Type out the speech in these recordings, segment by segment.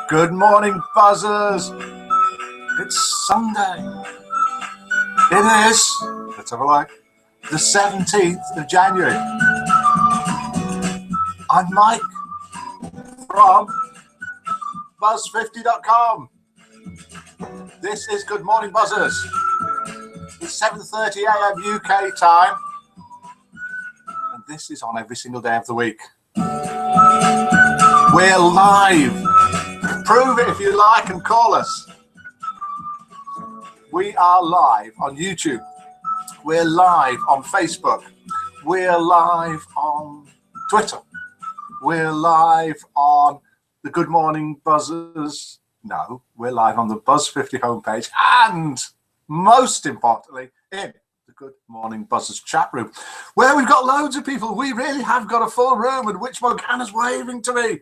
Good morning, buzzers. It's Sunday. It is, let's have a look, the 17th of January. I'm Mike from buzz50.com. This is Good Morning, Buzzers. It's 7:30 a.m. UK time, and this is on every single day of the week. We're live. Prove it if you like and call us. We are live on YouTube. We're live on Facebook. We're live on Twitter. We're live on the Good Morning Buzzers. No, we're live on the Buzz50 homepage, and most importantly, in the Good Morning Buzzers chat room, where we've got loads of people. We really have got a full room, and Witch Morgana's waving to me.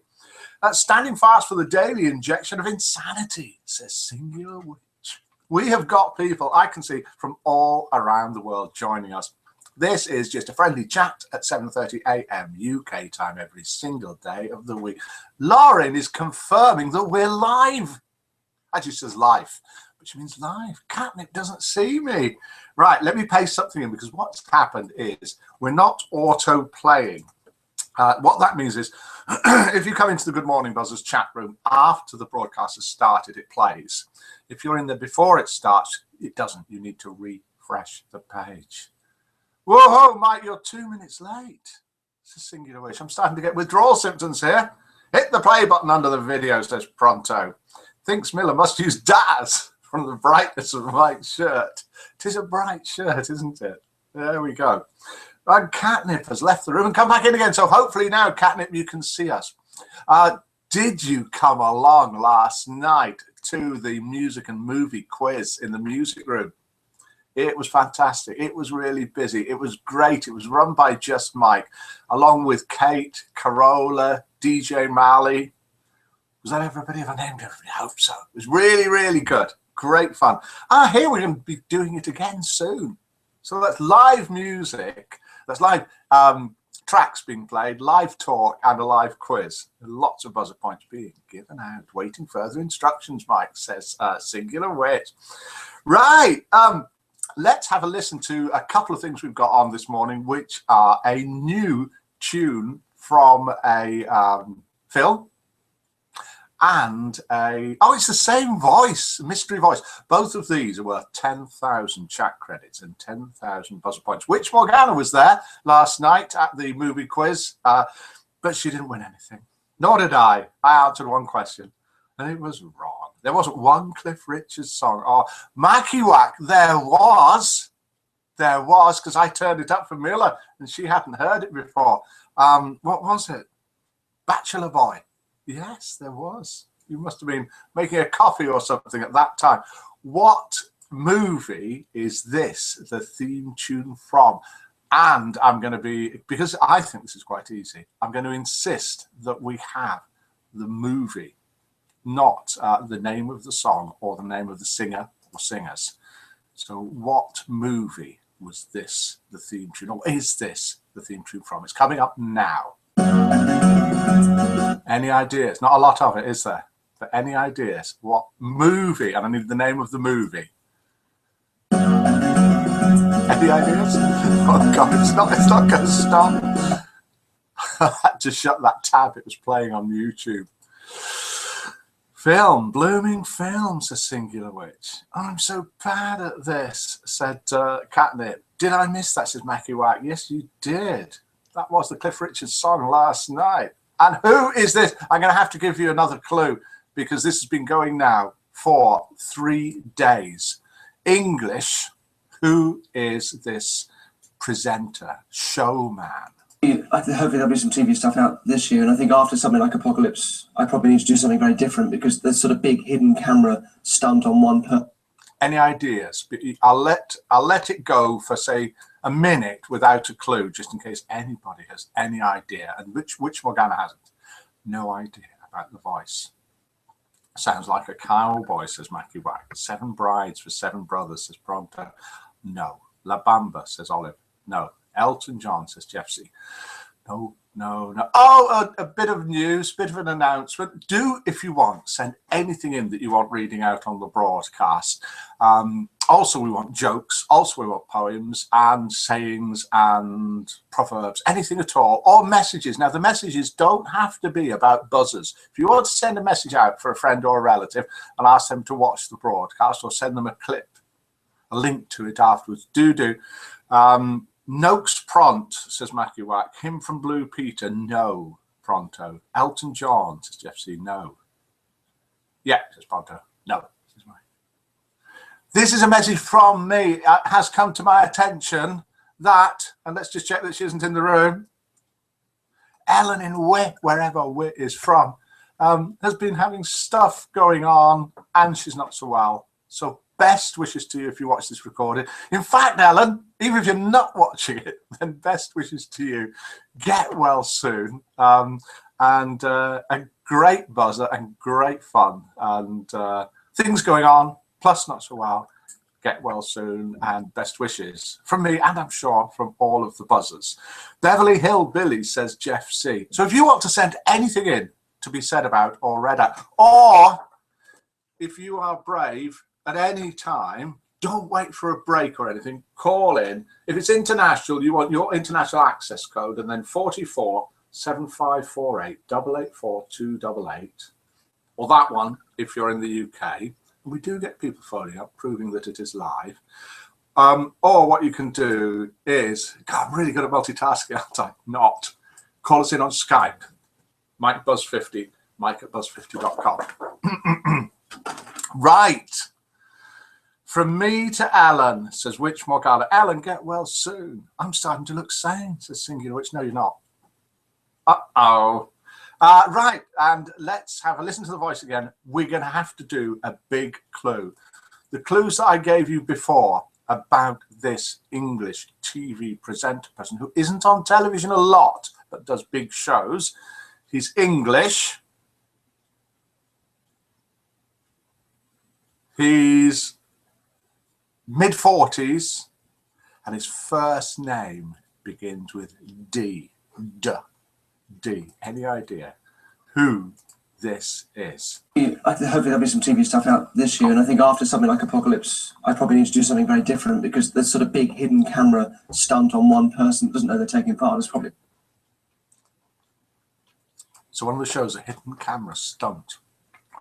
Standing fast for the daily injection of insanity, says Singular Witch. We have got people I can see from all around the world joining us. This is just a friendly chat at 7:30 a.m. UK time every single day of the week. Lauren is confirming that we're live. Actually, she says live, but she means live. Catnip doesn't see me. Right, let me paste something in, because what's happened is we're not auto-playing. What that means is if you come into the Good Morning Buzzers chat room after the broadcast has started, it plays. If you're in there before it starts, it doesn't. You need to refresh the page. Whoa, Mike, you're 2 minutes late. It's a Singular Witch. I'm starting to get withdrawal symptoms here. Hit the play button under the video, says Pronto. Thinks Miller must use Daz from the brightness of Mike's shirt. It is a bright shirt, isn't it? There we go. And Catnip has left the room and come back in again. So hopefully now, Catnip, you can see us. Did you come along last night to the music and movie quiz in the music room? It was fantastic. It was really busy. It was great. It was run by Just Mike, along with Kate, Carola, DJ Malley. Was that everybody? Have I named everybody? I hope so. It was really, really good. Great fun. Here we're going to be doing it again soon. So that's live music. That's live tracks being played, live talk, and a live quiz. Lots of buzzer points being given out. Waiting further instructions, Mike, says Singular Witch. Right. Let's have a listen to a couple of things we've got on this morning, which are a new tune from a film and it's the same voice, mystery voice. Both of these are worth 10,000 chat credits and 10,000 buzzer points. Witch Morgana was there last night at the movie quiz, but she didn't win anything. Nor did I. I answered one question, and it was wrong. There wasn't one Cliff Richard song. Or Mackie Whack, there was, because I turned it up for Miller, and she hadn't heard it before. What was it? Bachelor Boy. Yes, there was. You must have been making a coffee or something at that time. What movie is this, the theme tune from? And I'm going to be, because I think this is quite easy, I'm going to insist that we have the movie, not the name of the song or the name of the singer or singers. So what movie was this, the theme tune, or is this the theme tune from? It's coming up now. Any ideas? Not a lot of it, is there? But any ideas? What movie? And I need the name of the movie. Any ideas? Oh God, it's not going to stop. I had to shut that tab. It was playing on YouTube. Film, blooming film, says Singular Witch. Oh, I'm so bad at this, said Catnip. Did I miss that, says Mackie Whack. Yes, you did. That was the Cliff Richard song last night. And who is this? I'm going to have to give you another clue, because this has been going now for 3 days. English, who is this presenter, showman? Hopefully there'll be some TV stuff out this year, and I think after something like Apocalypse, I probably need to do something very different, because there's sort of big hidden camera stunt on one per. Any ideas? I'll let it go for, say, a minute without a clue, just in case anybody has any idea. And Witch Morgana hasn't. No idea about the voice. Sounds like a cowboy, says Mackie Whack. 7 brides for 7 brothers, says Pronto. No. La Bamba, says Olive. No. Elton John, says Jeff C. No. Oh, a bit of news, bit of an announcement. Do, if you want, send anything in that you want reading out on the broadcast. Also, we want jokes. Also, we want poems and sayings and proverbs, anything at all, or messages. Now, the messages don't have to be about buzzers. If you want to send a message out for a friend or a relative and ask them to watch the broadcast or send them a clip, a link to it afterwards, do. Noakes pront, says Mackie Wack. Him from Blue Peter, no. Pronto. Elton John, says Jeff C. No. Yeah, says Pronto. No, says Mike. This is a message from me. It has come to my attention that, and let's just check that she isn't in the room, Ellen in Wick, wherever Wick is from, has been having stuff going on and she's not so well. So best wishes to you if you watch this recording. In fact, Ellen, even if you're not watching it, then best wishes to you. Get well soon. And a great buzzer and great fun. And things going on, plus not so well. Get well soon and best wishes from me and I'm sure from all of the buzzers. Beverly Hill Billy, says Jeff C. So if you want to send anything in to be said about or read out, or if you are brave at any time, don't wait for a break or anything. Call in. If it's international, you want your international access code and then 44 7548 884 288. Or that one if you're in the UK. We do get people phoning up proving that it is live. Or what you can do is, God, I'm really good at multitasking, aren't I? Not. Call us in on Skype. Mike Buzz50, Mike at buzz50.com. Right. From me to Alan, says Witch Morgana. Alan, get well soon. I'm starting to look sane, says Singular Witch. No, you're not. Uh-oh. Right, and let's have a listen to the voice again. We're going to have to do a big clue. The clues that I gave you before about this English TV presenter person who isn't on television a lot, but does big shows. He's English. He's mid-40s, and his first name begins with D. D. Any idea who this is? Hopefully there'll be some TV stuff out this year, and I think after something like Apocalypse, I probably need to do something very different because there's sort of big hidden camera stunt on one person that doesn't know they're taking part. It's probably... So one of the shows, a hidden camera stunt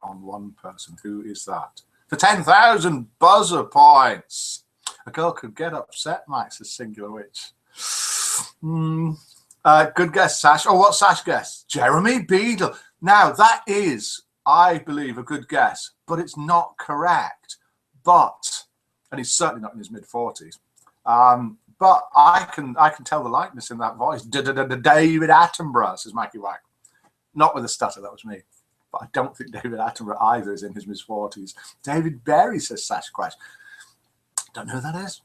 on one person. Who is that? For 10,000 buzzer points. A girl could get upset, Max, says Singular Witch. Good guess, Sash. Oh, what Sash guess? Jeremy Beadle. Now, that is, I believe, a good guess, but it's not correct. But, and he's certainly not in his mid-40s. But I can tell the likeness in that voice. David Attenborough, says Mackie Wack. Not with a stutter, that was me. But I don't think David Attenborough either is in his mid-40s. David Berry, says Sash Crash. Don't know who that is.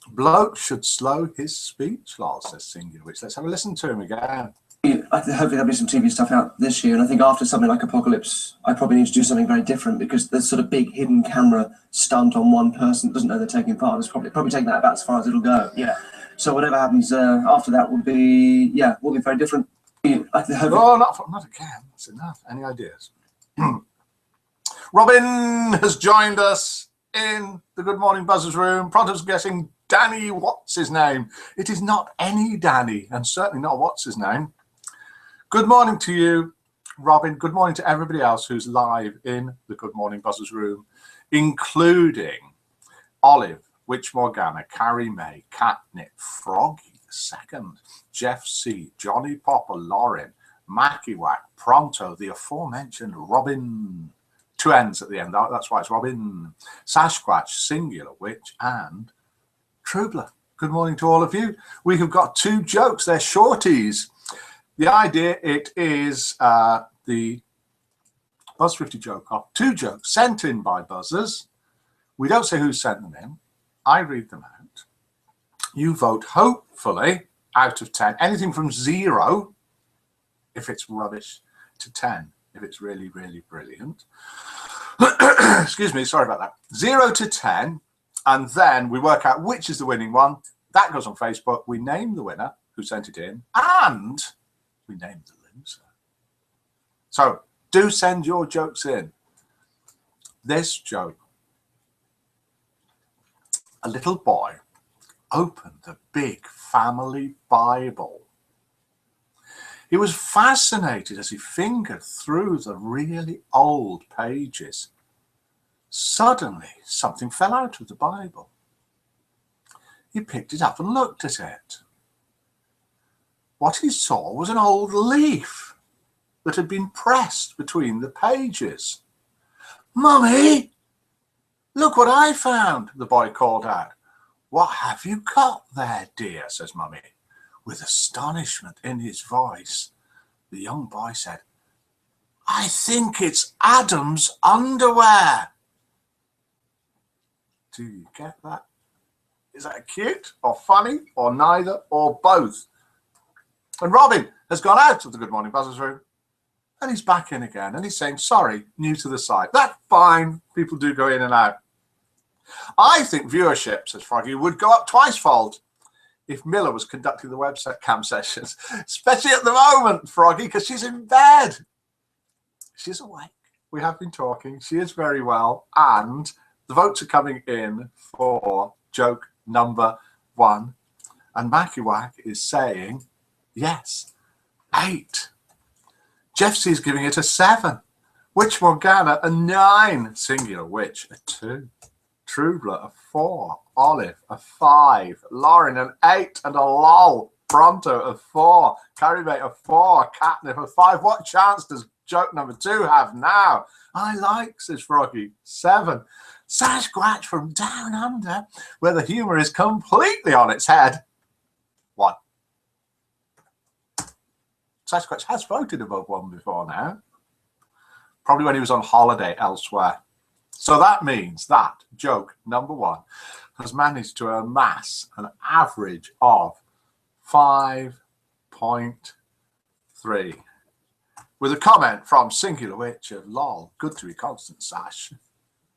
Bloke should slow his speech, lol, says Singular Witch. Let's have a listen to him again. Hopefully there'll be some TV stuff out this year, and I think after something like Apocalypse, I probably need to do something very different because there's sort of big hidden camera stunt on one person that doesn't know they're taking part. It's probably taking that about as far as it'll go. Yeah. So whatever happens after that will be very different. Oh, not again. That's enough. Any ideas? Robin has joined us in the Good Morning Buzzers room. Pronto's guessing Danny, what's his name? It is not any Danny, and certainly not what's his name. Good morning to you, Robin. Good morning to everybody else who's live in the Good Morning Buzzers room, including Olive, Witch Morgana, Carrie May, Catnip, Froggy the Second, Jeff C, Johnny Popper, Lauren, Mackie Wack, Pronto, the aforementioned Robin. Two N's at the end. That's why it's Robin. Sasquatch, Singular Witch, and Troubler. Good morning to all of you. We have got two jokes. They're shorties. The idea, it is the Buzz50 joke of two jokes sent in by buzzers. We don't say who sent them in. I read them out. You vote, hopefully, out of 10. Anything from 0, if it's rubbish, to 10, if it's really, really brilliant. Excuse me, sorry about that. 0 to 10, and then we work out which is the winning one. That goes on Facebook. We name the winner, who sent it in, and we named the loser. So do send your jokes in. This joke: a little boy opened the big family Bible. He was fascinated as he fingered through the really old pages. Suddenly, something fell out of the Bible. He picked it up and looked at it. What he saw was an old leaf that had been pressed between the pages. "Mummy, look what I found," the boy called out. "What have you got there, dear?" says Mummy. With astonishment in his voice, the young boy said, "I think it's Adam's underwear." Do you get that? Is that cute or funny or neither or both? And Robin has gone out of the Good Morning Buzzers room and he's back in again and he's saying, "Sorry, new to the site." That's fine. People do go in and out. I think viewership, says Froggy, would go up twice-fold if Miller was conducting the webcam sessions, especially at the moment, Froggy, because she's in bed. She's awake. We have been talking. She is very well. And the votes are coming in for joke number 1. And Mackie Wack is saying, yes, 8. Jeff C is giving it a 7. Witch Morgana, a 9. Singular Witch, a 2. Trubler, a 4. Olive, a 5. Lauren, an 8. And a lol. Pronto, a 4. Carrymate, a 4. Catnip, a 5. What chance does joke number 2 have now? I like, says Froggy, 7. Sasquatch from Down Under, where the humour is completely on its head, 1. Sasquatch has voted above 1 before now. Probably when he was on holiday elsewhere. So that means that joke number 1 has managed to amass an average of 5.3. With a comment from Singular Witch of lol, good to be constant, Sash.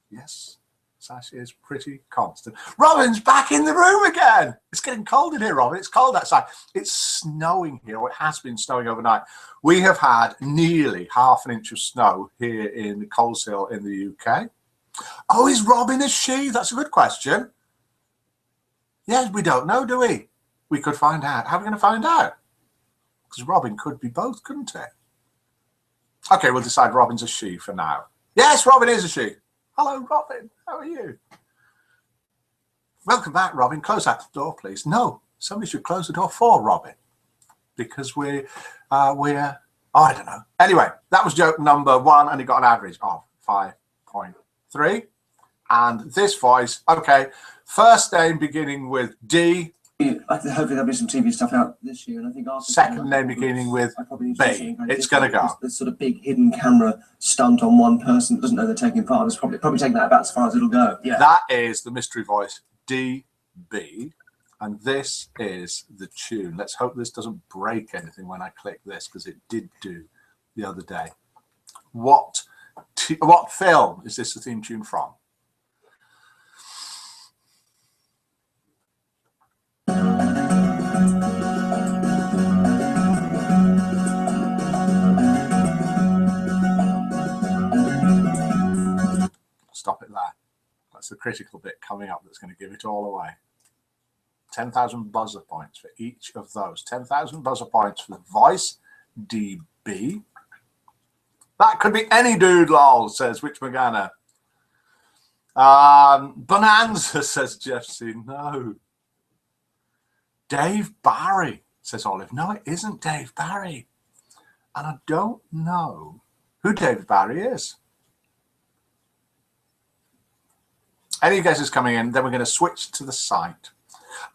Yes, Sash is pretty constant. Robin's back in the room again. It's getting cold in here, Robin. It's cold outside. It's snowing here, or it has been snowing overnight. We have had nearly half an inch of snow here in Coleshill in the UK. Oh, is Robin a she? That's a good question. Yes, we don't know, do we? We could find out. How are we going to find out? Because Robin could be both, couldn't it? Okay, we'll decide Robin's a she for now. Yes, Robin is a she. Hello, Robin. How are you? Welcome back, Robin. Close that door, please. No, somebody should close the door for Robin because we're oh, I don't know. Anyway, that was joke number 1, and it got an average of 5.3. And this voice, okay, first name beginning with D. Hopefully there'll be some TV stuff out this year, and I think after second name beginning with B. It's going to go. This sort of big hidden camera stunt on one person that doesn't know they're taking part. It's probably taking that about as far as it'll go. Yeah. That is the mystery voice, DB, and this is the tune. Let's hope this doesn't break anything when I click this, because it did do the other day. What film is this the theme tune from? Stop it there. That's the critical bit coming up that's going to give it all away. 10,000 buzzer points for each of those. 10,000 buzzer points for the voice, DB. That could be any dude, lol, says Witch Morgana. Bonanza, says Jeff C. No. Dave Barry, says Olive. No, it isn't Dave Barry. And I don't know who Dave Barry is. Any guesses coming in? Then we're going to switch to the site.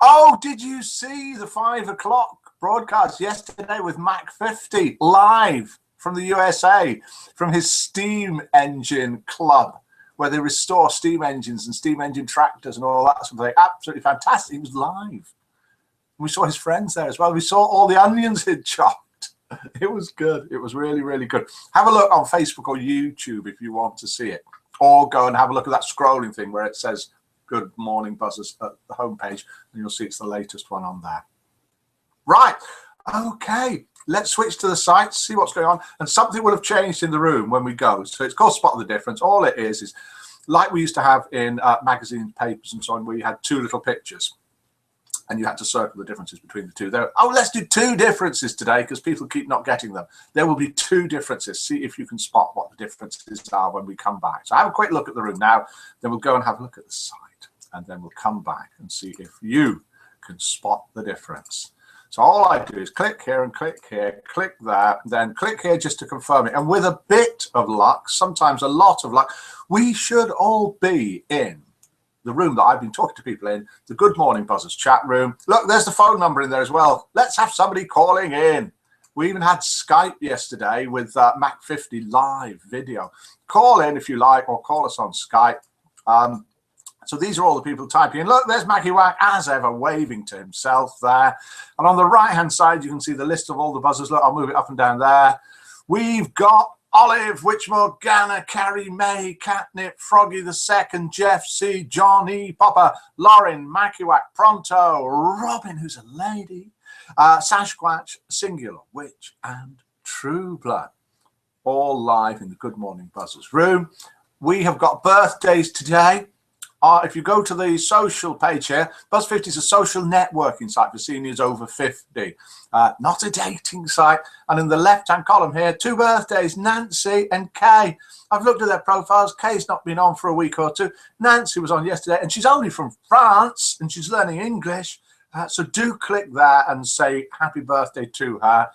Oh, did you see the 5 o'clock broadcast yesterday with Mac 50 live from the USA, from his steam engine club, where they restore steam engines and steam engine tractors and all that sort of thing? Absolutely fantastic. He was live. We saw his friends there as well. We saw all the onions he'd chopped. It was good. It was really, really good. Have a look on Facebook or YouTube if you want to see it. Or go and have a look at that scrolling thing where it says Good Morning Buzzers at the homepage, and you'll see it's the latest one on there. Right. Okay. Let's switch to the site, see what's going on. And something will have changed in the room when we go. So it's called Spot the Difference. All it is like we used to have in magazines, papers, and so on, where you had two little pictures and you had to circle the differences between the two. There, oh, let's do two differences today because people keep not getting them. There will be two differences. See if you can spot what the differences are when we come back. So have a quick look at the room now. Then we'll go and have a look at the site. And then we'll come back and see if you can spot the difference. So all I do is click here and click here, click there, then click here just to confirm it. And with a bit of luck, sometimes a lot of luck, we should all be in the room that I've been talking to people in, the Good Morning Buzzers chat room. Look, there's the phone number in there as well. Let's have somebody calling in. We even had Skype yesterday with Mac 50 live video. Call in if you like, or call us on Skype. So these are all the people typing in. Look, there's Mackie Wack, as ever, waving to himself there. And on the right-hand side, you can see the list of all the buzzers. Look, I'll move it up and down there. We've got Olive, Witchmore, Ganna, Carrie, May, Catnip, Froggy the Second, Jeff C, Johnny, Popper, Lauren, Mackie Wack, Pronto, Robin, who's a lady, Sasquatch, Singular, Witch, and True Blood. All live in the Good Morning Buzzers room. We have got birthdays today. If you go to the social page here, Buzz50 is a social networking site for seniors over 50, not a dating site. And in the left-hand column here, two birthdays, Nancy and Kay. I've looked at their profiles. Kay's not been on for a week or two. Nancy was on yesterday, and she's only from France, and she's learning English. So do click there and say happy birthday to her.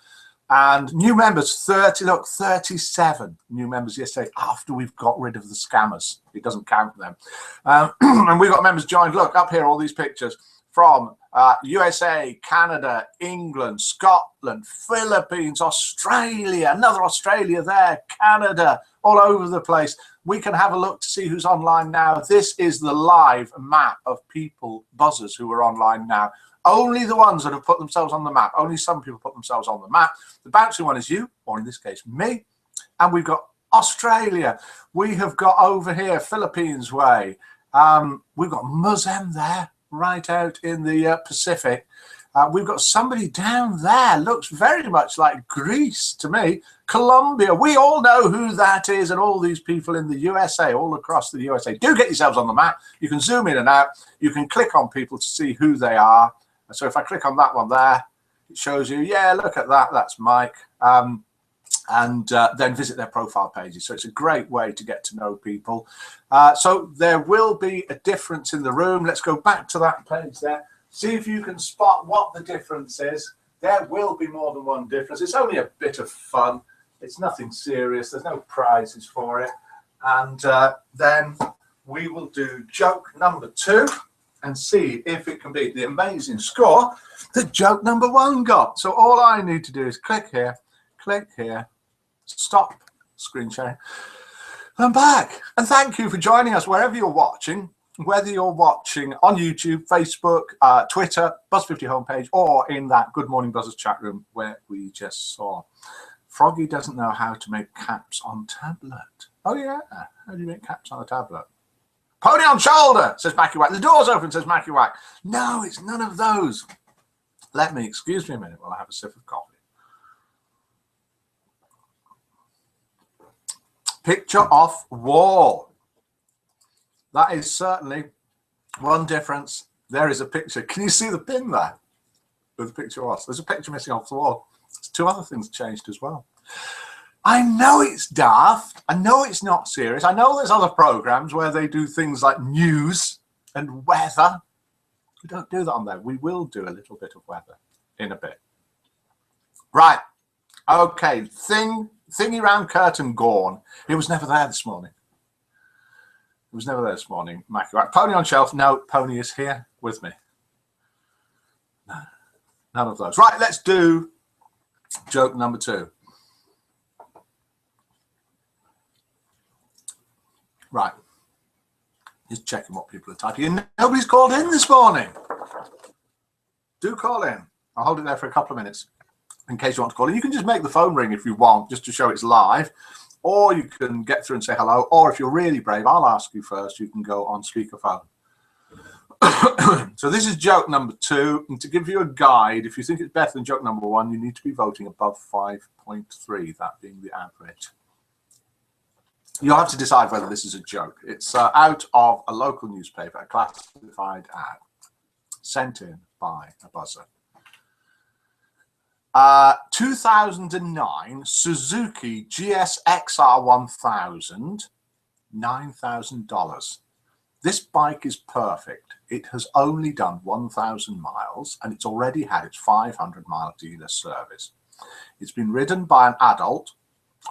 And new members, 37 new members yesterday after we've got rid of the scammers. It doesn't count them. And we've got members joined. Look, up here, all these pictures from USA, Canada, England, Scotland, Philippines, Australia, another Australia there, Canada, all over the place. We can have a look to see who's online now. This is the live map of people, buzzers, who are online now. Only the ones that have put themselves on the map. Only some people put themselves on the map. The bouncing one is you, or in this case, me. And we've got Australia. We have got over here, Philippines way. We've got Muzem there, right out in the Pacific. We've got somebody down there. Looks very much like Greece to me. Colombia. We all know who that is, and all these people in the USA, all across the USA. Do get yourselves on the map. You can zoom in and out. You can click on people to see who they are. So if I click on that one there, it shows you, yeah, look at that, that's Mike. And then visit their profile pages. So it's a great way to get to know people. So there will be a difference in the room. Let's go back to that page there. See if you can spot what the difference is. There will be more than one difference. It's only a bit of fun. It's nothing serious. There's no prizes for it. And then we will do joke number 2. And see if it can beat the amazing score that joke number 1 got. So all I need to do is click here, stop screen sharing, and I'm back. And thank you for joining us wherever you're watching, whether you're watching on YouTube, Facebook, Twitter, Buzz50 homepage, or in that Good Morning Buzzers chat room where we just saw. Froggy doesn't know how to make caps on tablet. Oh yeah, how do you make caps on a tablet? Pony on shoulder, says Mackie Wack. The door's open, says Mackie Wack. No, it's none of those. Excuse me a minute while I have a sip of coffee. Picture off wall. That is certainly one difference. There is a picture. Can you see the pin there? With the picture off. There's a picture missing off the wall. There's 2 other things changed as well. I know it's daft. I know it's not serious. I know there's other programs where they do things like news and weather. We don't do that on there. We will do a little bit of weather in a bit. Right. Okay. Thingy round curtain gone. It was never there this morning. It was never there this morning. Mackie Wack. Pony on shelf. No, Pony is here with me. No, none of those. Right. Let's do joke number 2. Right, just checking what people are typing in. Nobody's called in this morning. Do call in. I'll hold it there for a couple of minutes in case you want to call in. You can just make the phone ring if you want, just to show it's live. Or you can get through and say hello. Or if you're really brave, I'll ask you first. You can go on speakerphone. So this is joke number 2, and to give you a guide, if you think it's better than joke number 1, you need to be voting above 5.3, that being the average. You'll have to decide whether this is a joke. It's out of a local newspaper, a classified ad, sent in by a buzzer. 2009 Suzuki GSXR 1000, $9,000. This bike is perfect. It has only done 1,000 miles and it's already had its 500-mile dealer service. It's been ridden by an adult.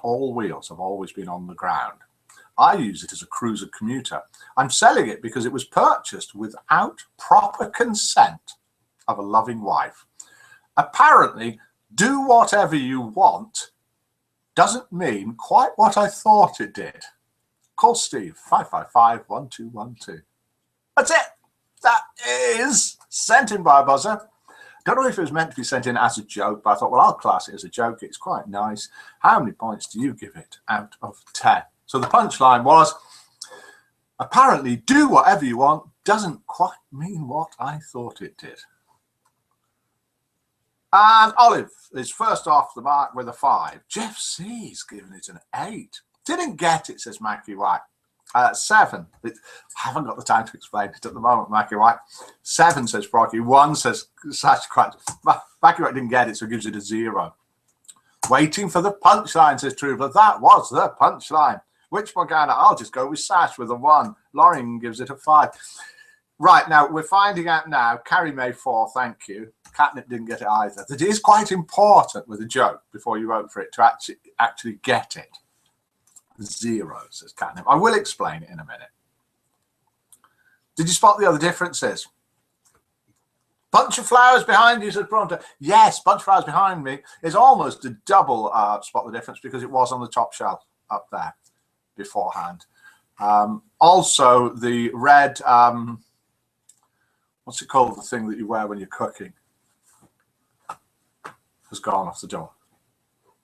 All wheels have always been on the ground. I use it as a cruiser commuter. I'm selling it because it was purchased without proper consent of a loving wife. Apparently, do whatever you want doesn't mean quite what I thought it did. Call Steve, 555-1212. That's it. That is sent in by a buzzer. Don't know if it was meant to be sent in as a joke, but I thought, well, I'll class it as a joke. It's quite nice. How many points do you give it out of 10? So the punchline was, apparently, do whatever you want doesn't quite mean what I thought it did. And Olive is first off the mark with a 5. Jeff C's given it an 8. Didn't get it, says Mackie White. 7. I haven't got the time to explain it at the moment, Mackie White. 7, says Froggy. 1, says Sash Crunch. Mackie White didn't get it, so gives it a 0. Waiting for the punchline, says Trubler. That was the punchline. Which Morgana? I'll just go with Sash with a 1. Lauren gives it a 5. Right, now, we're finding out now. Carrie May 4, thank you. Catnip didn't get it either. That it is quite important with a joke before you vote for it to actually get it. 0, says Catnip. I will explain it in a minute. Did you spot the other differences? Bunch of flowers behind you, said Pronto. Yes, bunch of flowers behind me is almost a double spot the difference because it was on the top shelf up there beforehand. Also, the red, what's it called, the thing that you wear when you're cooking, has gone off the door.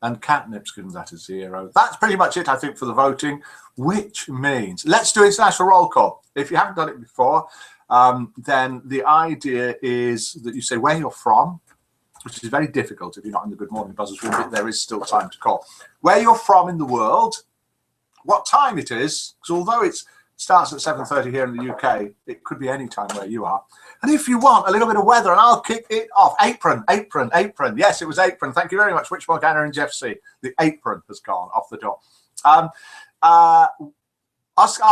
And Catnip's given that a 0. That's pretty much it, I think, for the voting, which means let's do international roll call. If you haven't done it before, then the idea is that you say where you're from, which is very difficult if you're not in the Good Morning Buzzers room, but there is still time to call. Where you're from in the world, what time it is, because although it starts at 7:30 here in the UK, it could be any time where you are. And if you want a little bit of weather, and I'll kick it off. Apron. Yes, it was apron. Thank you very much, Witch Morgana and Jeff C. The apron has gone off the door. I'll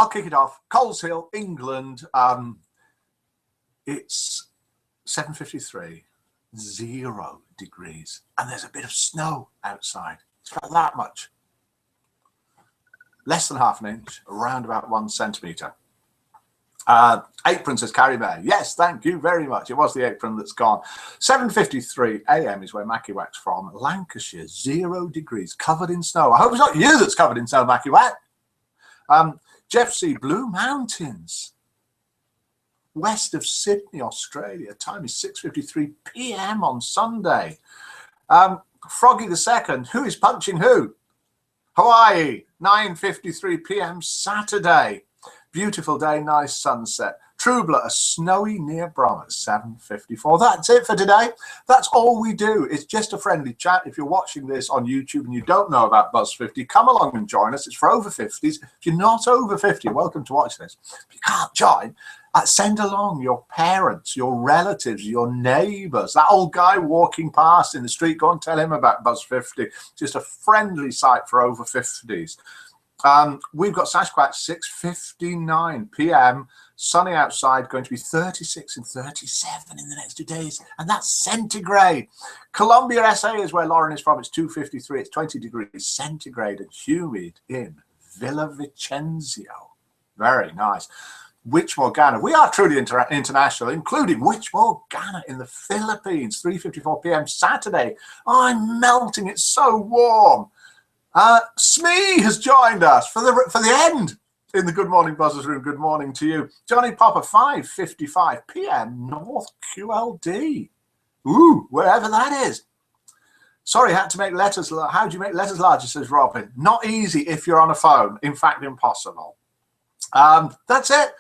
kick it off. Coleshill, England. It's 7:53, 0 degrees, and there's a bit of snow outside. It's about that much. Less than half an inch, around about 1 centimetre. Apron, says Carrie May. Yes, thank you very much. It was the apron that's gone. 7:53 a.m. is where Mackie Wack's from. Lancashire, 0 degrees, covered in snow. I hope it's not you that's covered in snow, Mackie Wack. Jeff C. Blue Mountains, west of Sydney, Australia. Time is 6:53 p.m. on Sunday. Froggy the Second, who is punching who? Hawaii, 9:53 p.m. Saturday. Beautiful day, nice sunset. Trubler, a snowy near Brom at 7:54. That's it for today. That's all we do. It's just a friendly chat. If you're watching this on YouTube and you don't know about Buzz 50, come along and join us. It's for over 50s. If you're not over 50, you're welcome to watch this. If you can't join, send along your parents, your relatives, your neighbours. That old guy walking past in the street, go and tell him about Buzz 50. Just a friendly site for over 50s. We've got Sasquatch, 6:59 p.m. Sunny outside, going to be 36 and 37 in the next 2 days, and that's centigrade. Colombia, SA is where Lauren is from. It's 2:53. It's 20 degrees centigrade and humid in Villavicencio. Very nice. Witch Morgana. We are truly international, including Witch Morgana in the Philippines, 3:54 p.m. Saturday. Oh, I'm melting. It's so warm. Smee has joined us for the end in the Good Morning Buzzers room. Good morning to you. Johnny Popper, 5:55 p.m. North QLD. Ooh, wherever that is. Sorry, had to make letters. How do you make letters larger, says Robin. Not easy if you're on a phone. In fact, impossible. That's it.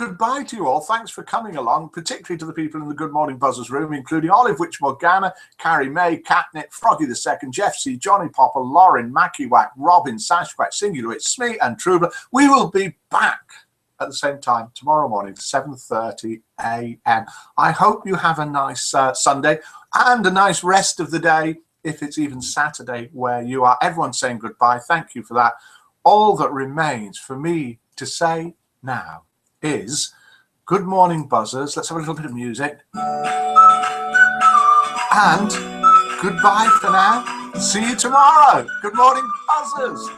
goodbye to you all. Thanks for coming along, particularly to the people in the Good Morning Buzzers room, including Olive Witch Morgana, Carrie May, Catnip, Froggy the Second, Jeff C, Johnny Popper, Lauren, Mackie Wack, Robin, Sashquack, Singular Witch, Smee and Trubler. We will be back at the same time tomorrow morning, 7:30 a.m. I hope you have a nice Sunday and a nice rest of the day, if it's even Saturday where you are. Everyone's saying goodbye. Thank you for that. All that remains for me to say now is good morning, buzzers. Let's have a little bit of music. And goodbye for now. See you tomorrow. Good morning, buzzers.